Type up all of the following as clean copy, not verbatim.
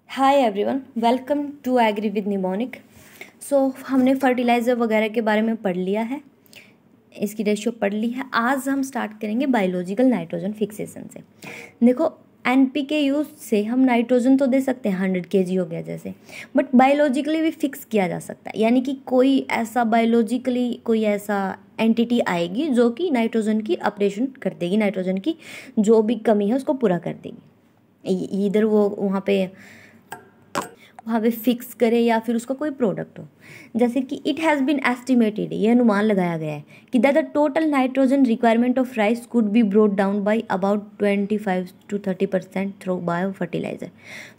Hi everyone, welcome to agri with mnemonic. हमने fertiliser वगैरह के बारे में पढ़ लिया है, इसकी रेशियो पढ़ ली है। आज हम स्टार्ट करेंगे बायोलॉजिकल नाइट्रोजन फिक्सेशन से। देखो, एनपीके यूज से हम नाइट्रोजन तो दे सकते हैं, 100 kg हो गया जैसे, बट बायोलॉजिकली भी फिक्स किया जा सकता है। यानी कि कोई ऐसा बायोलॉजिकली कोई ऐसा एंटिटी आएगी जो कि नाइट्रोजन की ऑपरेशन कर देगी, नाइट्रोजन की जो भी कमी है उसको पूरा कर देगी। इधर वो वहाँ पे फिक्स करे या फिर उसका कोई प्रोडक्ट हो। जैसे कि इट हैज़ बीन एस्टिमेटेड, ये अनुमान लगाया गया है कि that the total nitrogen requirement of rice could be brought down by about 25 to 30% through bio fertiliser.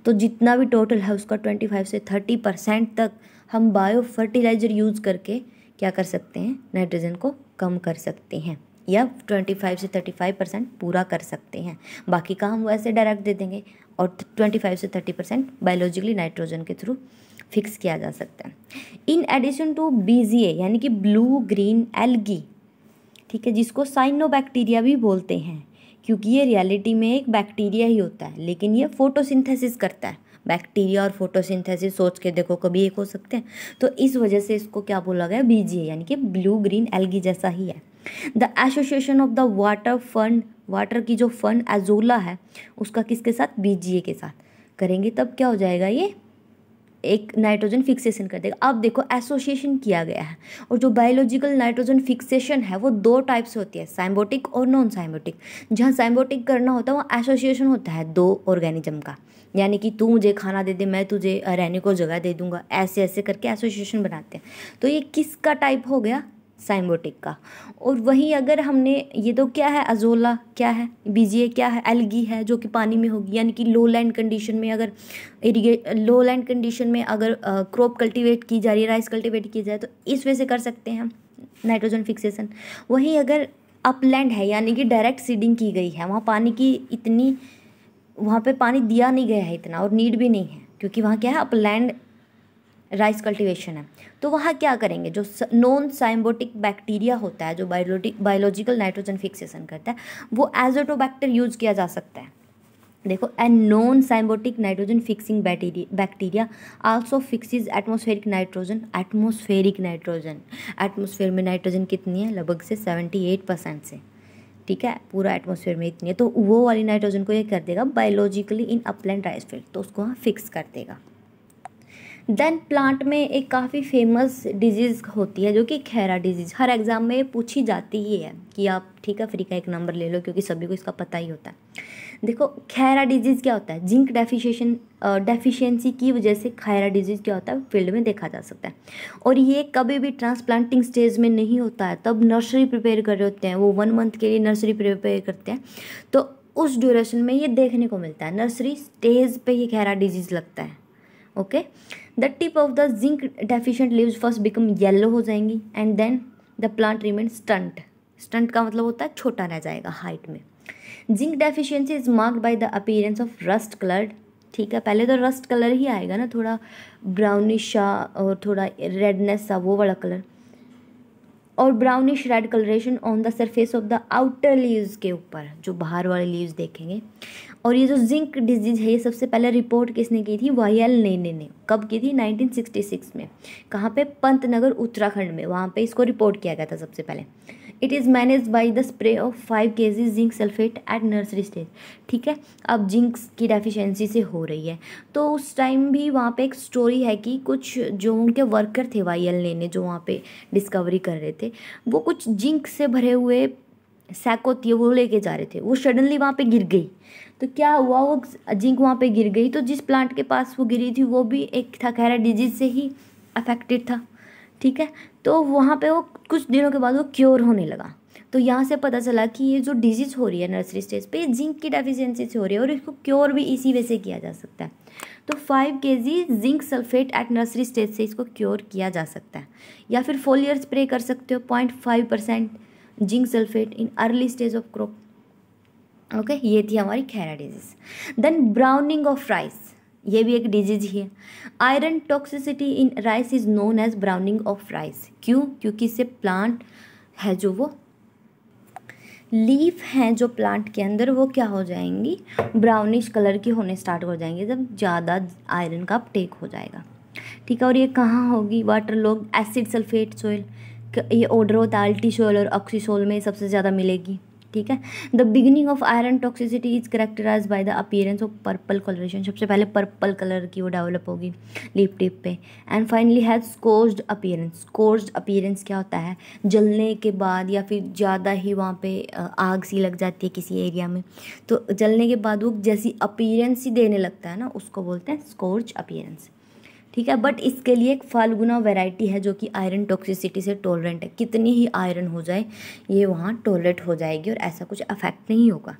तो जितना भी टोटल है उसका 25 से 30% तक हम बायो फर्टिलाइज़र यूज़ करके क्या कर सकते हैं, नाइट्रोजन को कम कर सकते हैं या 25 से 35% पूरा कर सकते हैं। बाकी का हम वैसे डायरेक्ट दे देंगे और 25 से 30% बायोलॉजिकली नाइट्रोजन के थ्रू फिक्स किया जा सकता है। इन एडिशन टू बीजीए यानी कि ब्लू ग्रीन एल्गी, ठीक है, जिसको साइनोबैक्टीरिया भी बोलते हैं, क्योंकि ये रियलिटी में एक बैक्टीरिया ही होता है, लेकिन ये फोटोसिंथेसिस करता है। बैक्टीरिया और फोटोसिंथेसिस सोच के देखो, कभी एक हो सकते हैं। तो इस वजह से इसको क्या बोला गया, बीजीए, यानी कि ब्लू ग्रीन एल्गी जैसा ही है। The association of the water fund, water की जो फंड एजोला है उसका किसके साथ, बीजीए के साथ करेंगे, तब क्या हो जाएगा, ये एक नाइट्रोजन फिक्सेशन कर देगा। अब देखो, एसोसिएशन किया गया है, और जो बायोलॉजिकल नाइट्रोजन फिक्सेशन है वो दो टाइप से होती है, साइम्बोटिक और नॉन साइम्बोटिक। जहाँ साइम्बोटिक करना होता है वहाँ एसोसिएशन होता है दो ऑर्गेनिज्म का, यानी कि तू मुझे खाना दे दे, मैं तुझे रहने को जगह दे दूंगा, ऐसे ऐसे करके एसोसिएशन बनाते हैं। तो ये किसका टाइप हो गया, साइम्बोटिक का। और वहीं अगर हमने, ये तो क्या है, अजोला क्या है, बीजीए क्या है, एल्गी है जो कि पानी में होगी। यानी कि लो लैंड कंडीशन में अगर लो लैंड कंडीशन में अगर क्रॉप कल्टीवेट की जा रही है, राइस कल्टीवेट की जाए, तो इस वजह से कर सकते हैं हम नाइट्रोजन फिक्सेशन। वहीं अगर अपलैंड है, यानी कि डायरेक्ट सीडिंग की गई है, वहाँ पानी की इतनी, वहाँ पे पानी दिया नहीं गया है इतना, और नीड भी नहीं है, क्योंकि वहाँ क्या है, अपलैंड राइस कल्टीवेशन है। तो वहाँ क्या करेंगे, जो नॉन साइम्बोटिक बैक्टीरिया होता है जो बायोलॉजिकल नाइट्रोजन फिक्सेशन करता है, वो एजोटोबैक्टर यूज किया जा सकता है। देखो, an non symbiotic nitrogen fixing bacteria also fixes atmospheric nitrogen. Atmosphere में नाइट्रोजन कितनी है, लगभग से 78% से, ठीक है, पूरा एटमॉस्फेयर में इतनी है। तो वो वाली नाइट्रोजन को ये कर देगा बायोलॉजिकली इन अपलैंड राइस फील्ड, तो उसको वहाँ फिक्स कर देगा। देन प्लांट में एक काफ़ी फेमस डिजीज़ होती है जो कि खैरा डिजीज़, हर एग्ज़ाम में पूछी जाती ही है कि आप, ठीक है, फ्री का एक नंबर ले लो, क्योंकि सभी को इसका पता ही होता है। देखो, खैरा डिजीज़ क्या होता है, जिंक डेफिशिएंसी की वजह से खैरा डिजीज़ क्या होता है, फील्ड में देखा जा सकता है। और ये कभी भी ट्रांसप्लांटिंग स्टेज में नहीं होता है, तब नर्सरी प्रिपेयर कर रहे होते हैं, वो 1 month के लिए नर्सरी प्रिपेयर करते हैं, तो उस ड्यूरेशन में ये देखने को मिलता है, नर्सरी स्टेज पे ये खैरा डिजीज़ लगता है। Okay, the tip of the zinc deficient leaves first become yellow हो जाएंगी, and then the plant remain stunt. Stunt का मतलब होता है छोटा रह जाएगा हाइट में। Zinc deficiency is marked by the appearance of rust coloured, ठीक है, पहले तो रस्ट कलर ही आएगा ना, थोड़ा ब्राउनिश सा और थोड़ा रेडनेस सा, वो वाला कलर, और brownish red colouration on the surface of the outer leaves के ऊपर, जो बाहर वाले लीव्स देखेंगे। और ये जो जिंक डिजीज़ है, ये सबसे पहले रिपोर्ट किसने की थी, वायल नेने ने। कब की थी, 1966 में। कहाँ पे, पंतनगर उत्तराखंड में, वहाँ पे इसको रिपोर्ट किया गया था सबसे पहले। It is manage by the spray of 5 kg zinc sulphate at nursery stage, ठीक है। अब जिंक की डेफिशिएंसी से हो रही है, तो उस टाइम भी वहाँ पे एक स्टोरी है कि कुछ जो उनके वर्कर थे वायल नेने, जो वहाँ पे डिस्कवरी कर रहे थे, वो कुछ जिंक से भरे हुए सैक होती है वो लेके जा रहे थे, वो सडनली वहाँ पे गिर गई। तो क्या हुआ, वो जिंक वहाँ पे गिर गई, तो जिस प्लांट के पास वो गिरी थी वो भी एक था, खैरा डिजीज से ही अफेक्टेड था, ठीक है। तो वहाँ पे वो कुछ दिनों के बाद वो क्योर होने लगा। तो यहाँ से पता चला कि ये जो डिजीज़ हो रही है नर्सरी स्टेज पे, जिंक की डेफिशिएंसी से हो रही है, और इसको क्योर भी इसी वे से किया जा सकता है। तो 5 kg zinc sulphate at nursery stage से इसको क्योर किया जा सकता है, या फिर फोलियर स्प्रे कर सकते हो 0.5% zinc sulphate in early stage of crop. Okay, ये थी हमारी Khaira disease. Then browning of rice, ये भी एक डिजीज ही है। Iron toxicity in rice is known as browning of rice. क्यों, क्योंकि इससे प्लांट है जो वो लीफ हैं जो प्लांट के अंदर वो क्या हो जाएंगी, ब्राउनिश कलर की होने स्टार्ट हो जाएंगे जब ज़्यादा आयरन का अपटेक हो जाएगा। ठीक है, और ये कहाँ होगी, water log acid sulphate soil, ये ओडरोथाल्टी सॉइल और ऑक्सी सॉइल में सबसे ज़्यादा मिलेगी। ठीक है, the beginning of iron toxicity is characterise by the appearance of purple colouration, सबसे पहले पर्पल कलर की वो डेवलप होगी लीफ टिप पे। And finally has scorched appearance. Scorched appearance क्या होता है, जलने के बाद या फिर ज़्यादा ही वहाँ पे आग सी लग जाती है किसी एरिया में, तो जलने के बाद वो जैसी अपीयरेंस ही देने लगता है ना, उसको बोलते हैं स्कोर्ज अपीयरेंस। ठीक है, बट इसके लिए एक फाल्गुना वैरायटी है जो कि आयरन टॉक्सिसिटी से टॉलरेंट है, कितनी ही आयरन हो जाए ये वहाँ टॉलरेट हो जाएगी और ऐसा कुछ अफेक्ट नहीं होगा।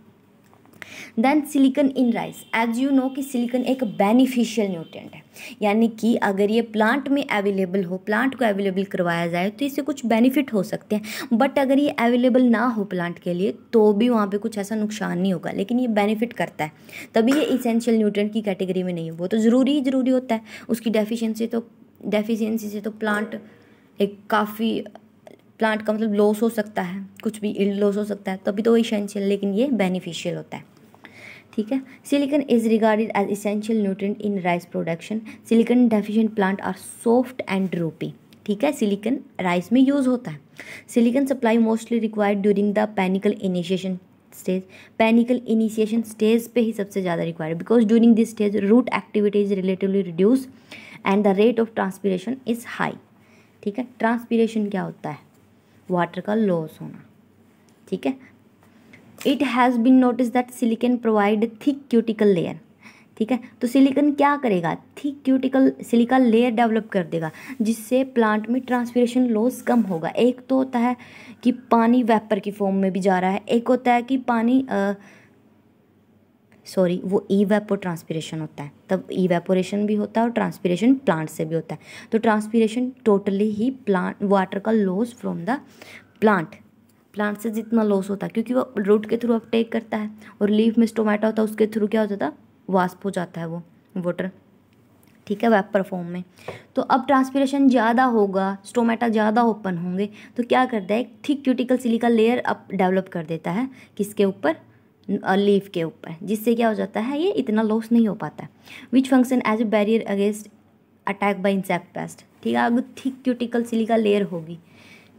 Then silicon in rice, as you know कि सिलिकॉन एक बेनिफिशियल न्यूट्रिएंट है, यानी कि अगर ये प्लांट में अवेलेबल हो, प्लांट को अवेलेबल करवाया जाए तो इससे कुछ बेनिफिट हो सकते हैं, बट अगर ये अवेलेबल ना हो प्लांट के लिए तो भी वहाँ पे कुछ ऐसा नुकसान नहीं होगा, लेकिन ये बेनिफिट करता है, तभी ये इसेंशियल न्यूट्रिएंट की कैटेगरी में नहीं है। वो तो ज़रूरी होता है, उसकी डेफिशिएंसी से तो प्लांट एक काफ़ी प्लांट का मतलब लॉस हो सकता है, कुछ भी इल्ड लॉस हो सकता है, तभी तो वो इसेंशियल, लेकिन ये बेनिफिशियल होता है। ठीक है, silicon is regarded as essential nutrient in rice production. Silicon deficient plant are soft and droopy. ठीक है, सिलिकॉन राइस में यूज होता है। Silicon supply mostly required during the panicle initiation stage. Panicle initiation stage पे ही सबसे ज़्यादा required, because during this stage root activity is relatively reduce and the rate of transpiration is high. ठीक है, transpiration क्या होता है, वाटर का लॉस होना। ठीक है, it has been notice that silicon provide thick cuticle layer. ठीक है, तो सिलिकॉन क्या करेगा, thick cuticle silica layer develop कर देगा, जिससे प्लांट में ट्रांसपीरेशन लॉस कम होगा। एक तो होता है कि पानी वेपर की फॉर्म में भी जा रहा है, एक होता है कि पानी वो इवेपो ट्रांसपीरेशन होता है, तब इवेपोरेशन भी होता है और ट्रांसपीरेशन प्लांट से भी होता है। तो ट्रांसपीरेशन टोटली ही प्लांट वाटर का लॉस फ्रॉम द प्लांट से जितना लॉस होता है, क्योंकि वो रूट के थ्रू अपटेक करता है और लीफ में स्टोमेटा होता है, उसके थ्रू क्या हो जाता है, वाष्प हो जाता है वो वाटर। ठीक है, वेपर फॉर्म में। तो अब ट्रांसपीरेशन ज़्यादा होगा, स्टोमेटा ज़्यादा ओपन होंगे, तो क्या करता है, एक thick cuticle silica layer up develop कर देता है, किसके ऊपर, लीफ के ऊपर, जिससे क्या हो जाता है, ये इतना लॉस नहीं हो पाता है। Which function as a barrier against attack by insect pest. ठीक है, अगर थिक क्यूटिकल सिलिका लेयर होगी,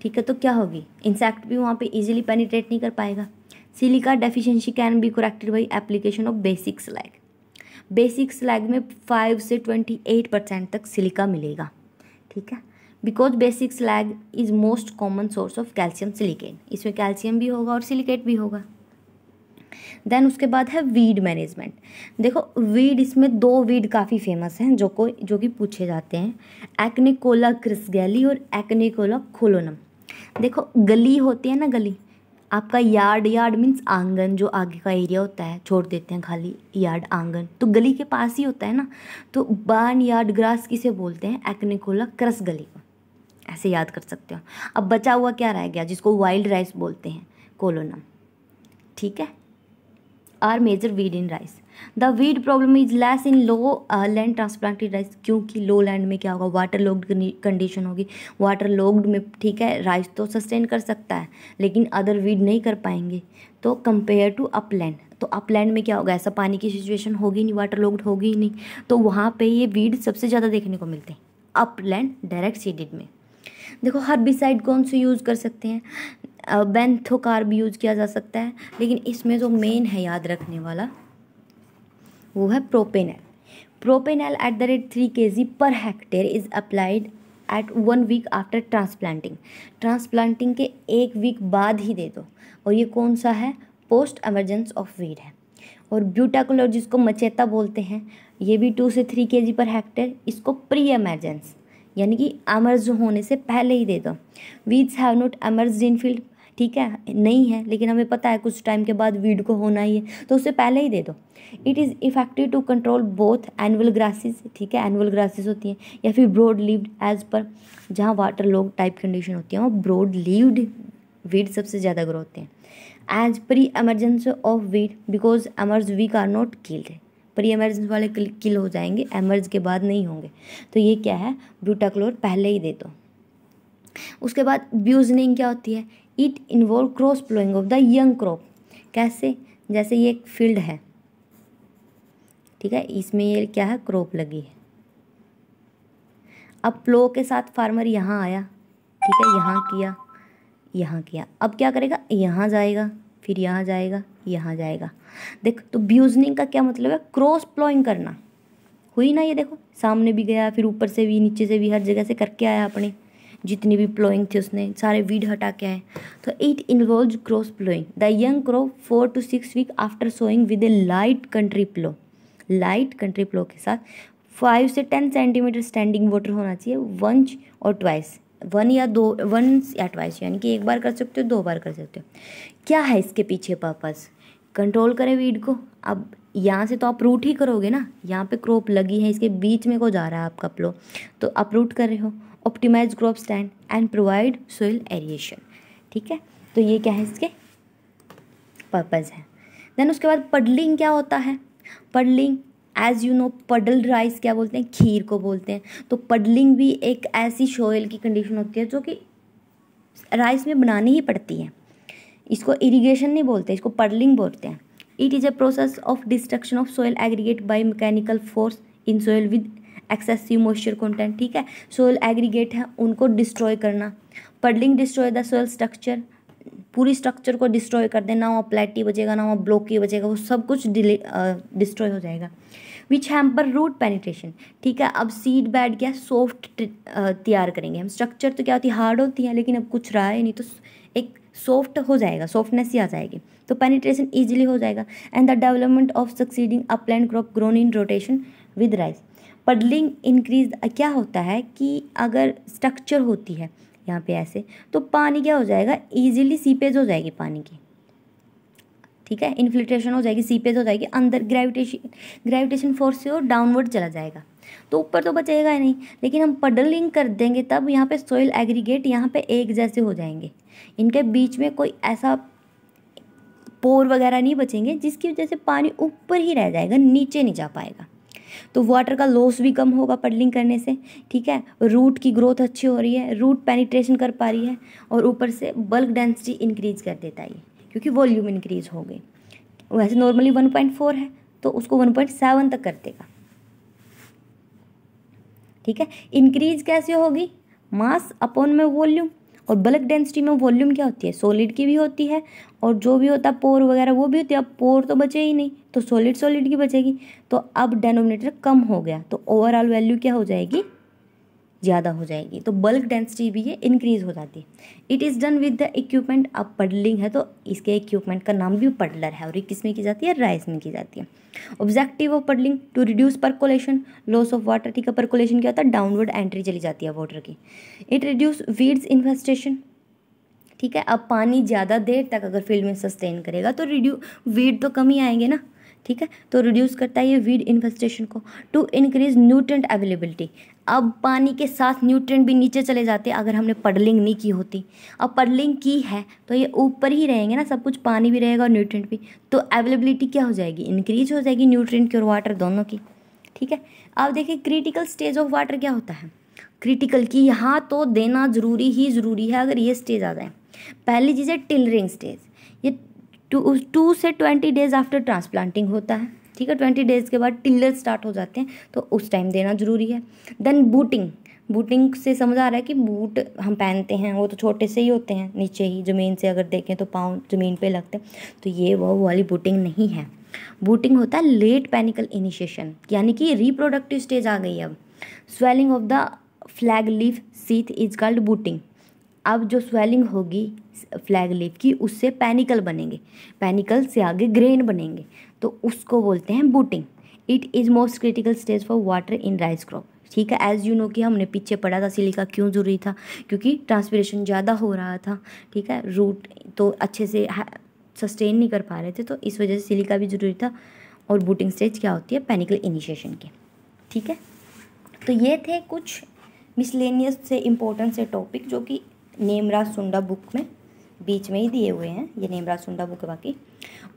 ठीक है, तो क्या होगी, इंसेक्ट भी वहाँ पे इजीली पेनिट्रेट नहीं कर पाएगा। Silica deficiency can be corrected by application of basic slag. Basic slag में 5 से 28% तक सिलिका मिलेगा। ठीक है, because basic slag is most common source of calcium silicate, इसमें कैल्शियम भी होगा और सिलिकेट भी होगा। देन उसके बाद है वीड मैनेजमेंट। देखो वीड, इसमें 2 वीड काफ़ी फेमस हैं जो कि पूछे जाते हैं, एक्नेकोला क्रिसगैली और एक्नेकोला खोलोनम। देखो गली होती है ना, गली, आपका यार्ड मीन्स आंगन, जो आगे का एरिया होता है छोड़ देते हैं खाली, यार्ड आंगन, तो गली के पास ही होता है ना, तो बार्न यार्ड ग्रास किसे बोलते हैं, एक्नेकोला क्रस गली को, ऐसे याद कर सकते हो। अब बचा हुआ क्या रह गया, जिसको वाइल्ड राइस बोलते हैं, कोलोनम। ठीक है, are major weed in rice. The weed problem is less in low land transplanted rice, क्योंकि लो लैंड में क्या होगा, वाटर लॉग्ड कंडीशन होगी, वाटर लॉग्ड में ठीक है राइस तो सस्टेन कर सकता है, लेकिन अदर वीड नहीं कर पाएंगे। तो कंपेयर टू अपलैंड, तो अपलैंड में क्या होगा, ऐसा पानी की सिचुएशन होगी नहीं, वाटर लॉग्ड होगी ही नहीं, तो वहाँ पे ये वीड सबसे ज़्यादा देखने को मिलते हैं अपलैंड डायरेक्ट सीडेड में। देखो हर्बिसाइड कौन से यूज़ कर सकते हैं, बेंथोकार्ब यूज़ किया जा सकता है, लेकिन इसमें जो मेन है याद रखने वाला वो है propanil. Propanil at the rate 3 kg per hectare is applied at 1 week after transplanting. Transplanting के 1 वीक बाद ही दे दो, और ये कौन सा है, पोस्ट एमरजेंस ऑफ वीड है। और ब्यूटाकुलर जिसको मचेता बोलते हैं, ये भी 2 से 3 kg पर हेक्टेयर, इसको प्री एमरजेंस यानी कि एमर्ज होने से पहले ही दे दो। Weeds have not emerge in field, ठीक है नहीं है, लेकिन हमें पता है कुछ टाइम के बाद वीड को होना ही है, तो उससे पहले ही दे दो। It is effective to control both annual grasses, ठीक है एनुअल ग्रासेस होती हैं, या फिर ब्रॉड लीव्ड, एज पर जहाँ वाटर लॉग टाइप कंडीशन होती है, वो ब्रॉड लीव्ड वीड सबसे ज़्यादा ग्रो होते हैं। As pre emergence of weed, because emerge weed are not killed, pre emergence वाले किल हो जाएंगे, एमर्ज के बाद नहीं होंगे, तो ये क्या है, ब्यूटाक्लोर पहले ही दे दो। उसके बाद ब्यूजनिंग क्या होती है, it involve cross ploughing of the young crop. कैसे? जैसे ये एक फील्ड है, ठीक है, इसमें ये क्या है, क्रॉप लगी है। अब प्लो के साथ फार्मर यहाँ आया, ठीक है, यहाँ किया, यहाँ किया, अब क्या करेगा, यहाँ जाएगा, फिर यहाँ जाएगा, यहाँ जाएगा। देख, तो ब्यूजनिंग का क्या मतलब है, क्रॉस प्लोइंग करना। हुई ना, ये देखो सामने भी गया, फिर ऊपर से भी, नीचे से भी, हर जगह से करके आया, अपने जितनी भी प्लोइंग थी उसने सारे वीड हटा के आए। तो it involve cross ploughing the young crop 4 to 6 week after sowing with a light country plough. Light country plough के साथ 5 से 10 सेंटीमीटर स्टैंडिंग वाटर होना चाहिए, वंस और ट्वाइस, वंस या ट्वाइस, यानी कि एक बार कर सकते हो, 2 बार कर सकते हो। क्या है इसके पीछे पर्पस, कंट्रोल करें वीड को। अब यहाँ से तो आप रूट ही करोगे ना, यहाँ पे क्रॉप लगी है, इसके बीच में को जा रहा है आपका प्लो, तो आप रूट कर रहे हो। Optimise crop stand and provide soil aeration, ठीक है, तो ये क्या है, इसके पर्पज़ है। देन उसके बाद पडलिंग क्या होता है, पडलिंग एज यू नो, पडल राइस क्या बोलते हैं, खीर को बोलते हैं। तो पडलिंग भी एक ऐसी सोइल की कंडीशन होती है जो कि राइस में बनानी ही पड़ती है। इसको इरिगेशन नहीं बोलते, इसको पडलिंग बोलते हैं। It is a process of destruction of soil aggregate by mechanical force in soil with excessive moisture content, ठीक है, सोइल एग्रीगेट है उनको डिस्ट्रॉय करना। Puddling destroy the soil structure, पूरी स्ट्रक्चर को डिस्ट्रॉय कर देना, वहाँ प्लेटी बचेगा ना, वहाँ ब्लॉकी बचेगा, वो सब कुछ डिस्ट्रॉय हो जाएगा। विच हैम्पर रूट पेनिट्रेशन, ठीक है। अब सीड बेड क्या सॉफ्ट तैयार करेंगे हम, स्ट्रक्चर तो क्या होती है, हार्ड होती है, लेकिन अब कुछ रहा है नहीं तो एक सॉफ्ट हो जाएगा, सॉफ्टनेस ही आ जाएगी, तो पेनिट्रेशन ईजिली हो जाएगा। And the development of succeeding upland crop grown in rotation with rice. Puddling increase क्या होता है कि अगर स्ट्रक्चर होती है यहाँ पे ऐसे, तो पानी क्या हो जाएगा, इजीली सीपेज हो जाएगी पानी की, ठीक है, इन्फिल्ट्रेशन हो जाएगी, सीपेज हो जाएगी, अंदर ग्रेविटेशन फोर्स से वो डाउनवर्ड चला जाएगा, तो ऊपर तो बचेगा ही नहीं। लेकिन हम पडलिंग कर देंगे तब यहाँ पे सोइल एग्रीगेट यहाँ पे एक जैसे हो जाएंगे, इनके बीच में कोई ऐसा पोर वगैरह नहीं बचेंगे जिसकी वजह से पानी ऊपर ही रह जाएगा, नीचे नहीं जा पाएगा। तो वाटर का लॉस भी कम होगा पडलिंग करने से, ठीक है। रूट की ग्रोथ अच्छी हो रही है, रूट पेनिट्रेशन कर पा रही है, और ऊपर से बल्क डेंसिटी इंक्रीज कर देता है ये, क्योंकि वॉल्यूम इंक्रीज हो गई। वैसे नॉर्मली 1.4 है तो उसको 1.7 तक कर देगा, ठीक है। इंक्रीज कैसे होगी, मास अपॉन में वॉल्यूम, और बल्क डेंसिटी में वॉल्यूम क्या होती है, सॉलिड की भी होती है, और जो भी होता है पोर वगैरह वो भी होती है। अब पोर तो बचे ही नहीं, तो सॉलिड की बचेगी, तो अब डेनोमिनेटर कम हो गया, तो ओवरऑल वैल्यू क्या हो जाएगी, ज़्यादा हो जाएगी, तो बल्क डेंसिटी भी ये इंक्रीज हो जाती है। It is done with the equipment. अब पडलिंग है तो इसके इक्विपमेंट का नाम भी पडलर है, और ये किस में की जाती है, राइस में की जाती है। Objective of puddling to reduce percolation, loss of water, ठीक है। परकोलेशन क्या होता है, डाउनवर्ड एंट्री चली जाती है वाटर की। इट रिड्यूस वीड्स इन्फेस्टेशन, ठीक है। अब पानी ज़्यादा देर तक अगर फील्ड में सस्टेन करेगा तो वीड तो कम ही आएंगे ना, ठीक है, तो रिड्यूस करता है ये वीड इन्फेस्टेशन को। टू इंक्रीज न्यूट्रेंट अवेलेबिलिटी, अब पानी के साथ न्यूट्रेंट भी नीचे चले जाते अगर हमने पडलिंग नहीं की होती। अब पडलिंग की है तो ये ऊपर ही रहेंगे ना, सब कुछ, पानी भी रहेगा और न्यूट्रेंट भी, तो अवेलेबिलिटी क्या हो जाएगी, इंक्रीज हो जाएगी, न्यूट्रेंट की और वाटर दोनों की, ठीक है। अब देखिए क्रिटिकल स्टेज ऑफ वाटर क्या होता है, क्रिटिकल की यहाँ तो देना ज़रूरी है अगर ये स्टेज आ जाए। पहली चीज़ है टिलरिंग स्टेज, ये 2 से 20 डेज आफ्टर ट्रांसप्लांटिंग होता है, ठीक है। 20 डेज के बाद टिलर स्टार्ट हो जाते हैं, तो उस टाइम देना ज़रूरी है। देन बूटिंग से समझ आ रहा है कि बूट हम पहनते हैं वो तो छोटे से ही होते हैं, नीचे ही ज़मीन से अगर देखें तो पाँव ज़मीन पे लगते हैं, तो ये वो वाली बूटिंग नहीं है। बूटिंग होता है लेट पेनिकल इनिशिएशन, यानी कि रिप्रोडक्टिव स्टेज आ गई। अब swelling of the flag leaf sheath is called booting. अब जो स्वेलिंग होगी फ्लैग लीफ की उससे पैनिकल बनेंगे, पैनिकल से आगे ग्रेन बनेंगे, तो उसको बोलते हैं booting. It is most critical stage for water in rice crop, ठीक है। एज यू नो कि हमने पीछे पढ़ा था सिलिका क्यों ज़रूरी था, क्योंकि ट्रांसपिरेशन ज़्यादा हो रहा था, ठीक है, रूट तो अच्छे से सस्टेन नहीं कर पा रहे थे, तो इस वजह से सिलिका भी ज़रूरी था। और बूटिंग स्टेज क्या होती है, पैनिकल इनिशिएशन की, ठीक है। तो ये थे कुछ मिसलेनियस से इम्पोर्टेंट से टॉपिक जो कि नेमराज सुंडा बुक में बीच में ही दिए हुए हैं, ये नेमराज सुंडा बुक है बाकी।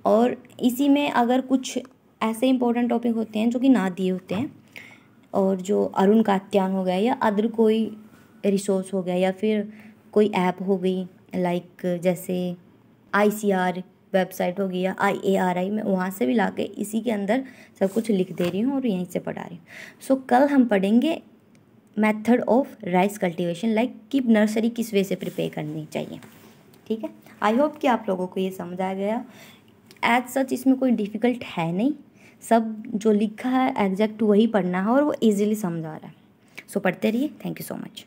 और इसी में अगर कुछ ऐसे इंपॉर्टेंट टॉपिक होते हैं जो कि ना दिए होते हैं, और जो अरुण कात्यान हो गया या अदर कोई रिसोर्स हो गया या फिर कोई ऐप हो गई लाइक जैसे ICR वेबसाइट होगी या IARI, मैं वहाँ से भी लाके इसी के अंदर सब कुछ लिख दे रही हूँ और यहीं से पढ़ा रही हूँ। सो कल हम पढ़ेंगे method of rice cultivation, like कि नर्सरी किस वे से प्रिपेयर करनी चाहिए। ठीक है, आई होप कि आप लोगों को ये समझ आ गया। एज सच इसमें कोई डिफ़िकल्ट है नहीं, सब जो लिखा है एग्जैक्ट वही पढ़ना है और वो इजीली समझ आ रहा है। सो पढ़ते रहिए। Thank you so much.